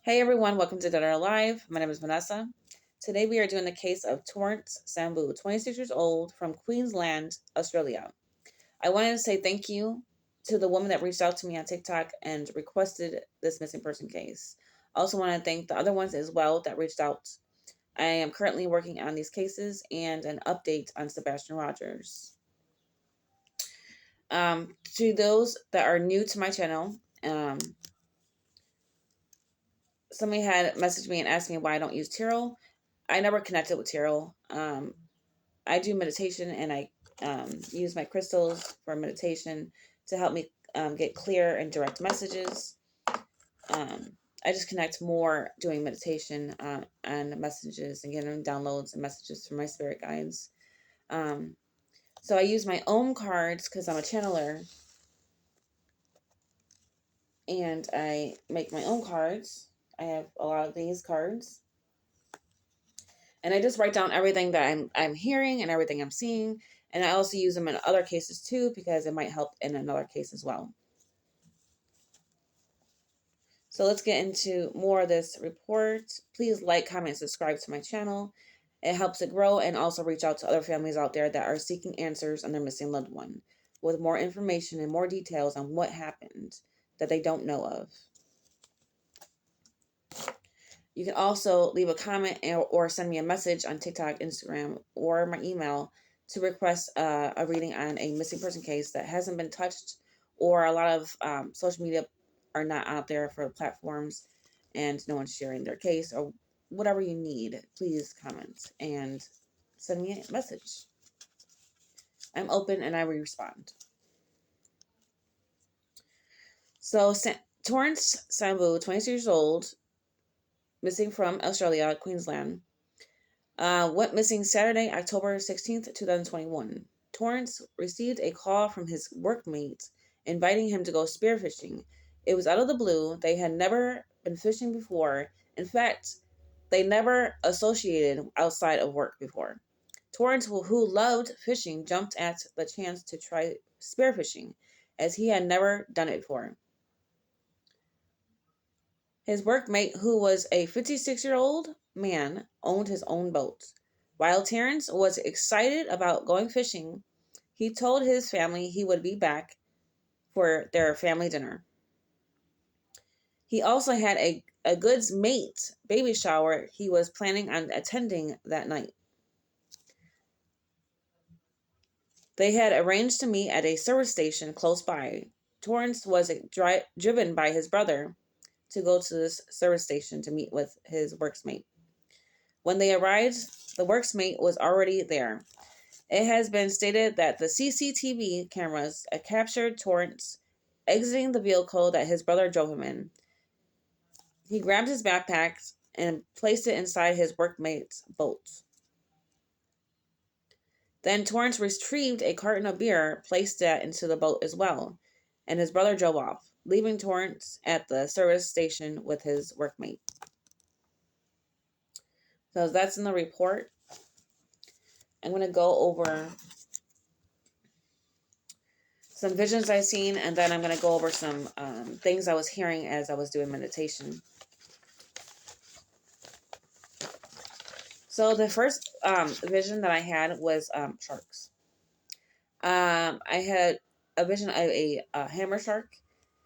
Hey everyone, welcome to Dead or Alive. My name is Vanessa. Today we are doing the case of Torrence Sambo, 26 years old from Queensland, Australia. I wanted to say thank you to the woman that reached out to me on TikTok and requested this missing person case. I also want to thank the other ones as well that reached out. I am currently working on these cases and an update on Sebastian Rogers. To those that are new to my channel, somebody had messaged me and asked me why I don't use tarot. I never connected with tarot. I do meditation and I use my crystals for meditation to help me get clear and direct messages. I just connect more doing meditation and messages and getting downloads and messages from my spirit guides. So I use my own cards because I'm a channeler, and I make my own cards. I have a lot of these cards. And I just write down everything that I'm hearing and everything I'm seeing. And I also use them in other cases too, because it might help in another case as well. So let's get into more of this report. Please like, comment, subscribe to my channel. It helps it grow, and also reach out to other families out there that are seeking answers on their missing loved one with more information and more details on what happened that they don't know of. You can also leave a comment or send me a message on TikTok, Instagram, or my email to request a reading on a missing person case that hasn't been touched, or a lot of social media are not out there for platforms and no one's sharing their case, or whatever you need. Please comment and send me a message. I'm open and I will respond. So Torrence Sambo, 26 years old, missing from Australia, Queensland. Went missing Saturday, October 16th, 2021. Torrence received a call from his workmate inviting him to go spearfishing. It was out of the blue. They had never been fishing before. In fact, they never associated outside of work before. Torrence, who loved fishing, jumped at the chance to try spearfishing, as he had never done it before. His workmate, who was a 56-year-old man, owned his own boat. While Terrence was excited about going fishing, he told his family he would be back for their family dinner. He also had a goods mate baby shower he was planning on attending that night. They had arranged to meet at a service station close by. Torrance was driven by his brother to go to this service station to meet with his workmate. When they arrived, the workmate was already there. It has been stated that the CCTV cameras captured Torrance exiting the vehicle that his brother drove him in. He grabbed his backpack and placed it inside his workmate's boat. Then Torrance retrieved a carton of beer, placed that into the boat as well, and his brother drove off, leaving Torrance at the service station with his workmate. So that's in the report. I'm going to go over some visions I've seen, and then I'm going to go over some things I was hearing as I was doing meditation. So the first vision that I had was sharks. I had a vision of a hammer shark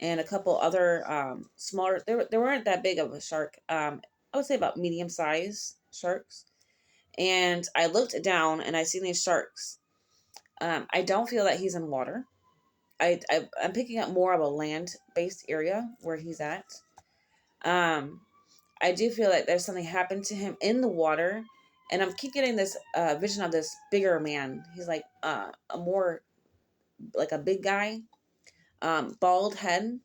and a couple other smaller. They weren't that big of a shark. I would say about medium size sharks. And I looked down and I seen these sharks. I don't feel that he's in water. I'm picking up more of a land-based area where he's at. I do feel like there's something happened to him in the water, and I'm keep getting this vision of this bigger man. He's like a more like a big guy, bald head,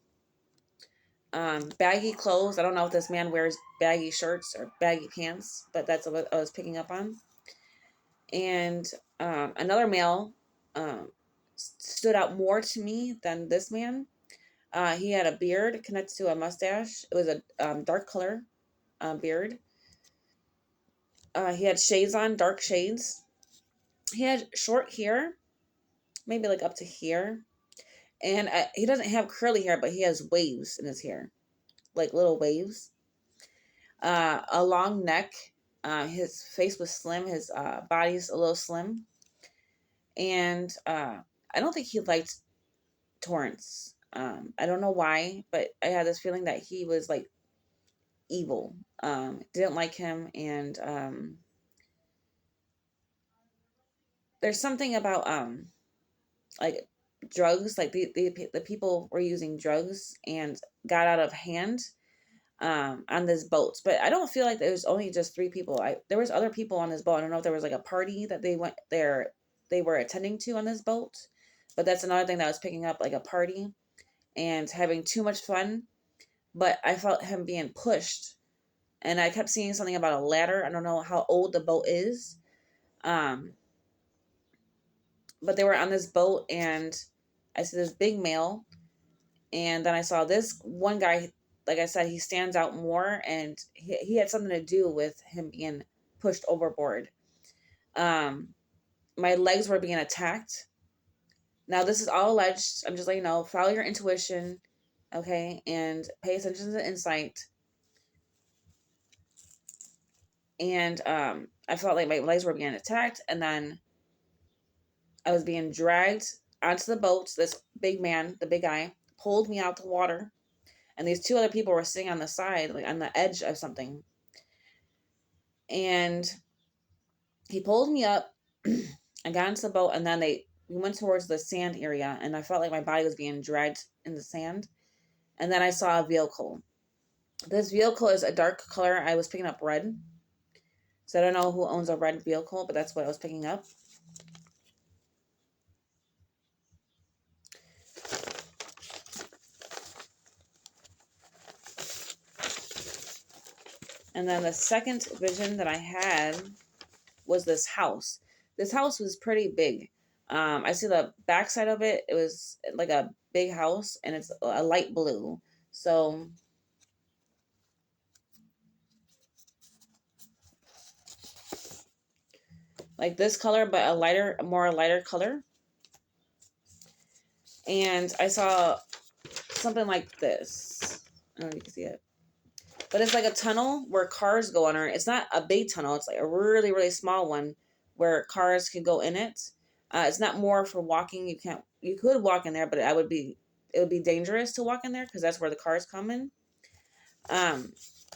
baggy clothes. I don't know if this man wears baggy shirts or baggy pants, but that's what I was picking up on. And another male stood out more to me than this man. He had a beard connected to a mustache. It was a dark color beard. He had shades on, dark shades. He had short hair, maybe like up to here. And he doesn't have curly hair, but he has waves in his hair, like little waves. a long neck. His face was slim. His body's a little slim. And I don't think he liked Torrance. I don't know why, but I had this feeling that he was like evil. Didn't like him, and there's something about like drugs. Like the people were using drugs and got out of hand on this boat. But I don't feel like there was only just three people. There was other people on this boat. I don't know if there was like a party that they were attending to on this boat. But that's another thing that I was picking up, like a party and having too much fun. But I felt him being pushed, and I kept seeing something about a ladder. I don't know how old the boat is, but they were on this boat, and I see this big male, and then I saw this one guy. Like I said, he stands out more, and he had something to do with him being pushed overboard. My legs were being attacked. Now, this is all alleged. I'm just letting you know, follow your intuition, okay, and pay attention to the insight. And I felt like my legs were being attacked, and then I was being dragged onto the boat. This big man, the big guy, pulled me out the water, and these two other people were sitting on the side, like on the edge of something. And he pulled me up. I got into the boat, and then we went towards the sand area, and I felt like my body was being dragged in the sand. And then I saw a vehicle. This vehicle is a dark color. I was picking up red. So I don't know who owns a red vehicle, but that's what I was picking up. And then the second vision that I had was this house. This house was pretty big. I see the backside of it. It was like a big house, and it's a light blue. So like this color, but more lighter color. And I saw something like this. I don't know if you can see it. But it's like a tunnel where cars go under. It's not a big tunnel. It's like a really, really small one where cars can go in it. It's not more for walking. You could walk in there, but it would be dangerous to walk in there because that's where the cars come in. And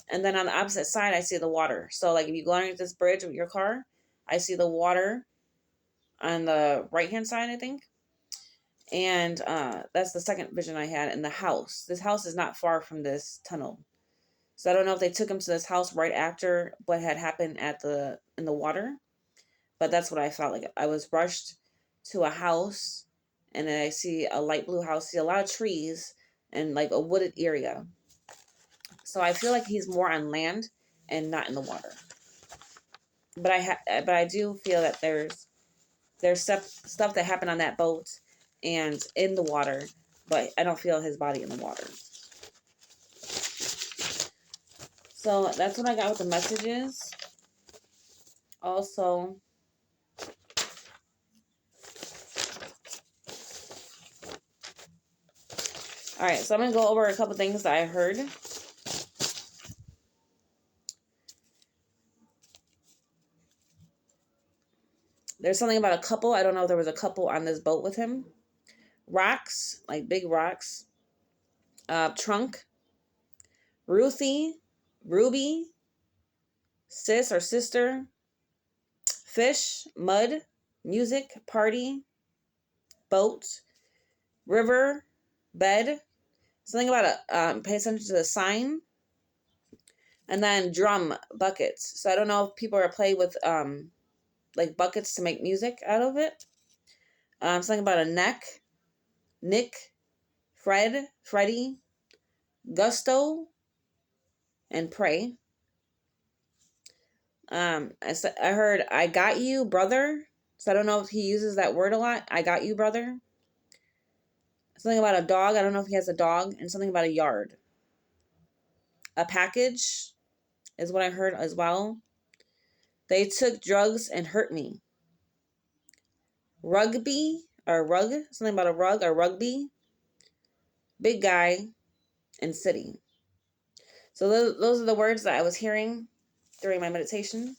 then on the opposite side, I see the water. So like if you go underneath this bridge with your car, I see the water on the right-hand side, I think. And that's the second vision I had in the house. This house is not far from this tunnel. So I don't know if they took him to this house right after what had happened in the water. But that's what I felt like. I was rushed to a house, and then I see a light blue house, see a lot of trees, and like a wooded area. So I feel like he's more on land and not in the water. But I do feel that there's stuff that happened on that boat and in the water, but I don't feel his body in the water. So that's what I got with the messages. Also, all right, so I'm going to go over a couple things that I heard. There's something about a couple. I don't know if there was a couple on this boat with him. Rocks, like big rocks. Trunk. Ruthie, Ruby, sis or sister. Fish, mud, music, party, boat, river, bed. Something about pay attention to the sign. And then drum, buckets. So I don't know if people are playing with like buckets to make music out of it. Something about a neck, Nick, Fred, Freddie, gusto, and pray. I heard I got you, brother. So I don't know if he uses that word a lot. I got you, brother. Something about a dog. I don't know if he has a dog. And something about a yard. A package is what I heard as well. They took drugs and hurt me. Rugby or rug. Something about a rug or rugby. Big guy and city. So those are the words that I was hearing during my meditation.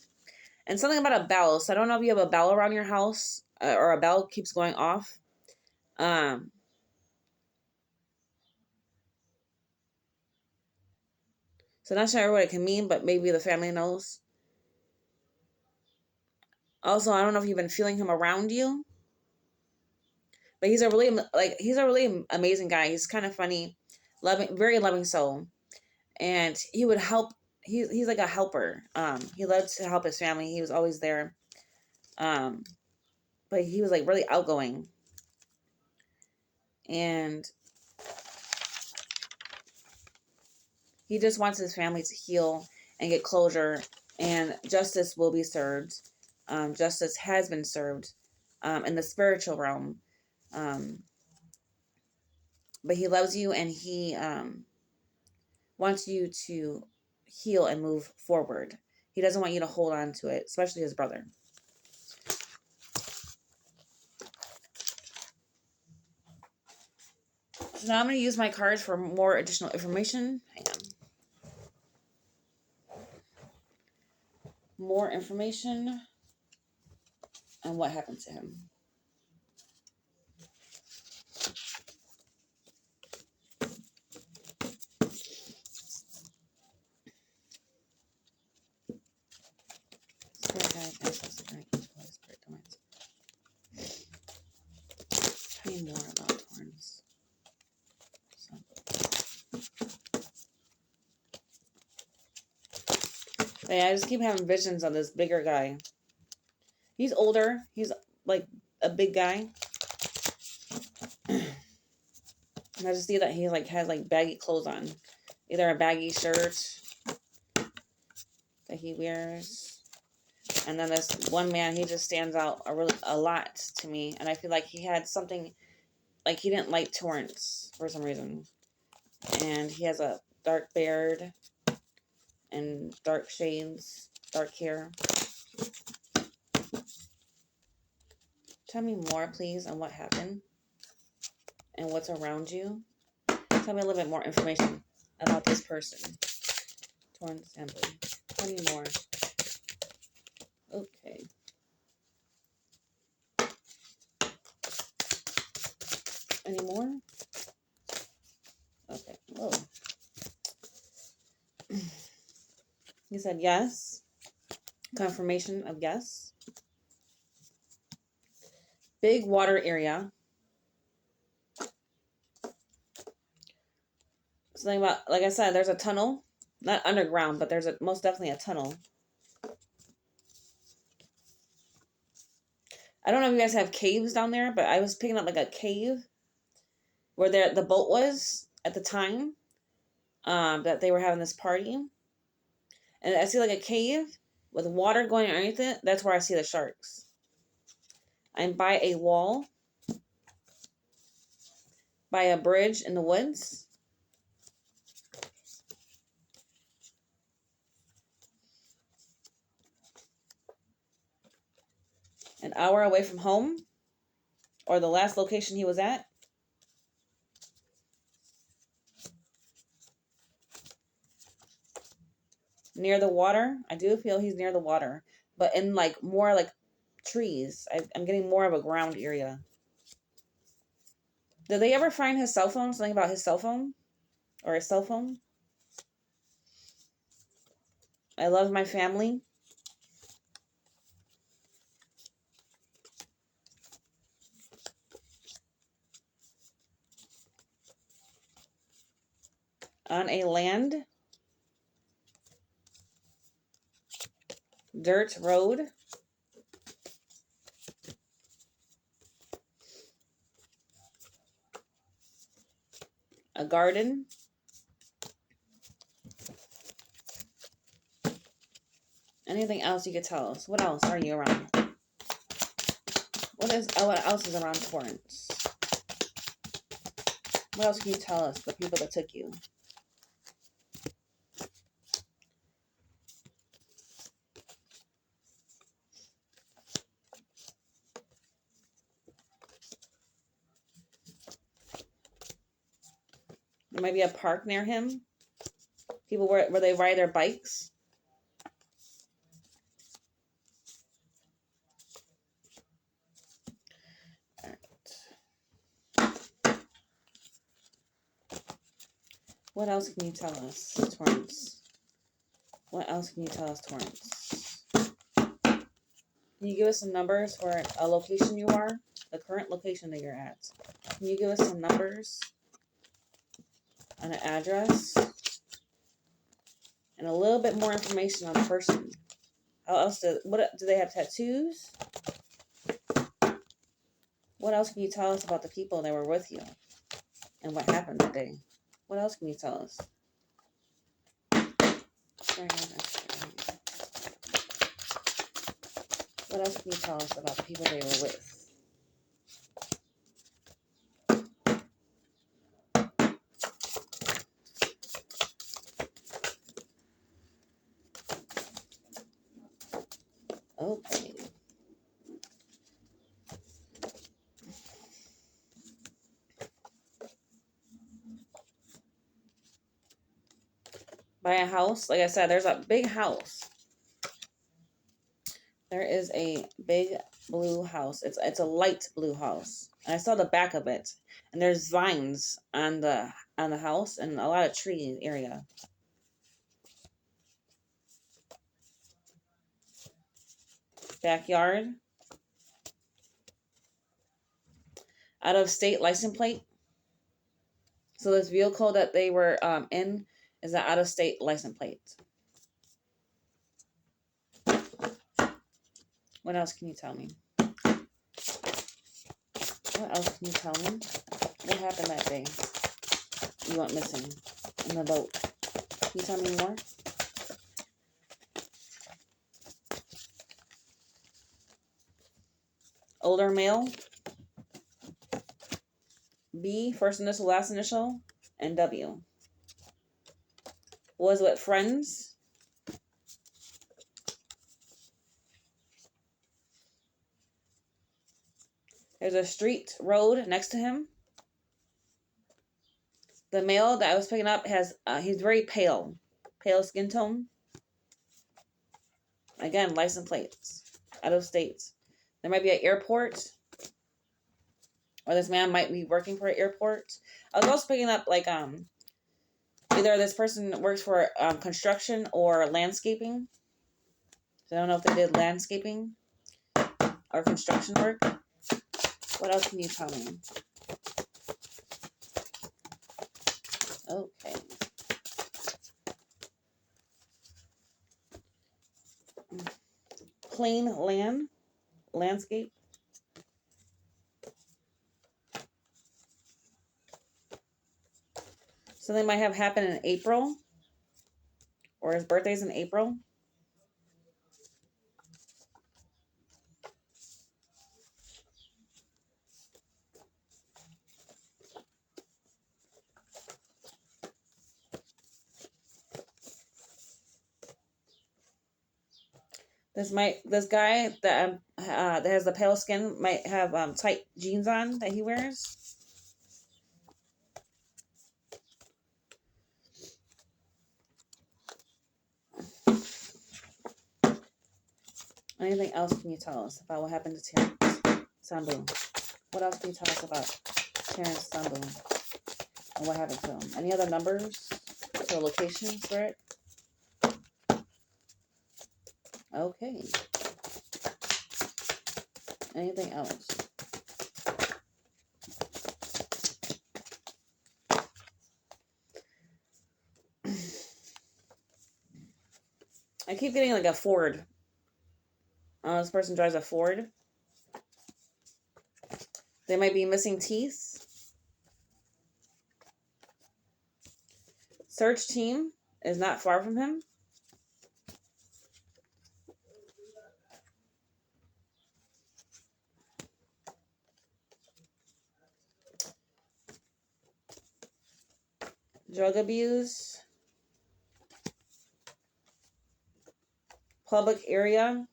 And something about a bell. So I don't know if you have a bell around your house or a bell keeps going off. So not sure what it can mean, but maybe the family knows. Also, I don't know if you've been feeling him around you, but he's a really amazing guy. He's kind of funny, very loving soul, and he would help. He's like a helper. He loves to help his family. He was always there. But he was like really outgoing, and he just wants his family to heal and get closure, and justice will be served. Justice has been served in the spiritual realm. But he loves you, and he wants you to heal and move forward. He doesn't want you to hold on to it, especially his brother. So now I'm going to use my cards for more additional information. Hang on. More information on what happened to him. Tell me more about Torrence Sambo. Yeah, I just keep having visions of this bigger guy. He's older. He's like a big guy. And I just see that he like has like baggy clothes on. Either a baggy shirt that he wears. And then this one man, he just stands out a lot to me. And I feel like he had something, like he didn't like Torrance for some reason. And he has a dark beard and dark shades, dark hair. Tell me more, please, on what happened and what's around you. Tell me a little bit more information about this person. Torrence Sambo. Tell me more. Okay. Any more? Okay. Whoa. He said yes. Confirmation of yes. Big water area. Something about, like I said, there's a tunnel. Not underground, but there's most definitely a tunnel. I don't know if you guys have caves down there, but I was picking up like a cave where the boat was at the time that they were having this party. And I see like a cave with water going underneath it. That's where I see the sharks. I'm by a wall, by a bridge in the woods. An hour away from home, or the last location he was at. Near the water. I do feel he's near the water, but in like more like trees. I'm getting more of a ground area. Did they ever find his cell phone? Something about his cell phone? Or his cell phone? I love my family. On a land. Dirt road. A garden. Anything else you could tell us? What else are you around? What else is around Torrance? What else can you tell us? The people that took you. There might be a park near him. People where they ride their bikes. All right. What else can you tell us, Torrence? What else can you tell us, Torrence? Can you give us some numbers for a location you are? The current location that you're at. Can you give us some numbers and an address? And a little bit more information on the person. How else do they have tattoos? What else can you tell us about the people that were with you? And what happened that day? What else can you tell us? What else can you tell us about the people they were with? Okay. Buy a house. Like I said, there's a big house. There is a big blue house. It's a light blue house. And I saw the back of it. And there's vines on the house and a lot of tree area. Backyard. Out of state license plate. So this vehicle that they were in is an out of state license plate. What else can you tell me? What else can you tell me? What happened that day? You went missing in the boat. Can you tell me more? Older male. B, first initial, last initial, and W. Was with friends. There's a street road next to him. The male that I was picking up has, he's very pale. Pale skin tone. Again, license plates. Out of state. There might be an airport. Or this man might be working for an airport. I was also picking up, like, either this person works for construction or landscaping. So I don't know if they did landscaping or construction work. What else can you tell me? Okay. Plain land. Landscape. Something might have happened in April. Or his birthday's in April. This guy that that has the pale skin might have tight jeans on that he wears. Anything else can you tell us about what happened to Torrence Sambo? What else can you tell us about Torrence Sambo and what happened to him? Any other numbers or locations for it? Okay. Anything else? I keep getting like a Ford. This person drives a Ford. They might be missing teeth. Search team is not far from him. Drug abuse. Public area.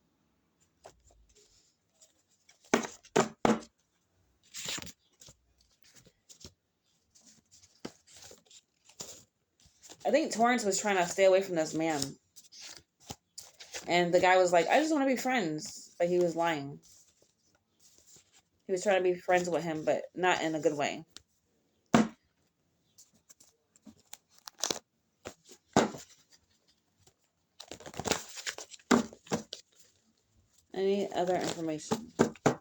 I think think Torrence was trying to stay away from this man. And the guy was like, I just want to be friends. But he was lying. He was trying to be friends with him, but not in a good way. Any other information? Can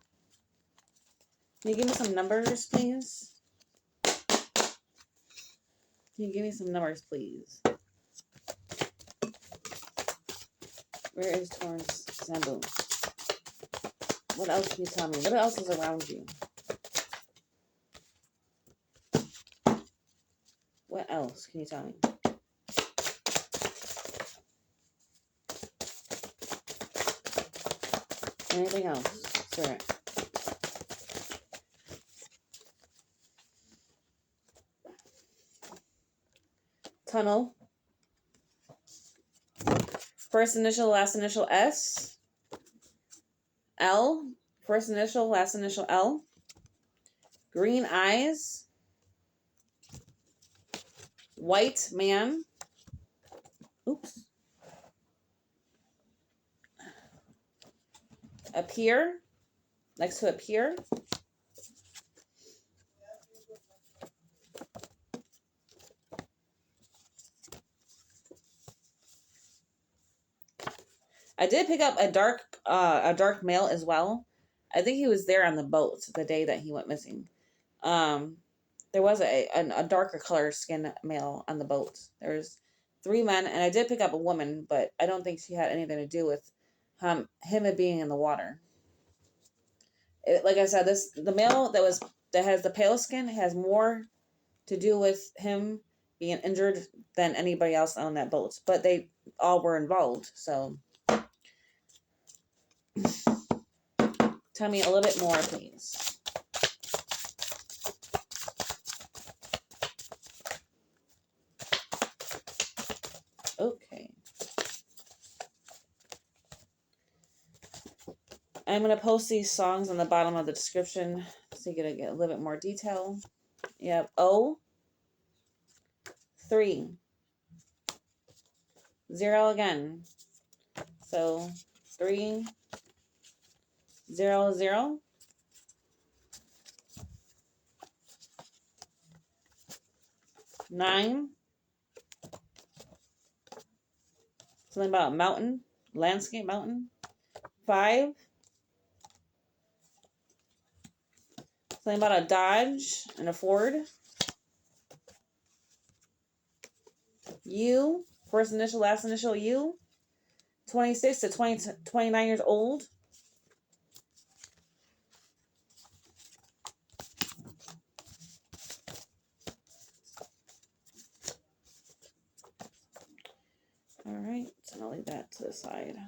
you give me some numbers, please? Can you give me some numbers, please? Where is Torrence Sambo? What else can you tell me? What else is around you? What else can you tell me? Anything else? Sir. Tunnel. First initial, last initial S. L. First initial, last initial L. Green eyes. White man. Oops. A pier. Next to a pier. I did pick up a dark male as well. I think he was there on the boat the day that he went missing. There was a darker color skin male on the boat. There's 3 men, and I did pick up a woman, but I don't think she had anything to do with him being in the water. Like I said, the male that has the pale skin has more to do with him being injured than anybody else on that boat. But they all were involved, so tell me a little bit more, please. Okay. I'm going to post these songs on the bottom of the description so you're going to get a little bit more detail. You have O, 3, 0 again. So 3, 0, 0. 9. Something about a mountain, landscape mountain. 5. Something about a Dodge and a Ford. U, first initial, last initial U. 26 to 29 years old. All right, so I'll leave that to the side.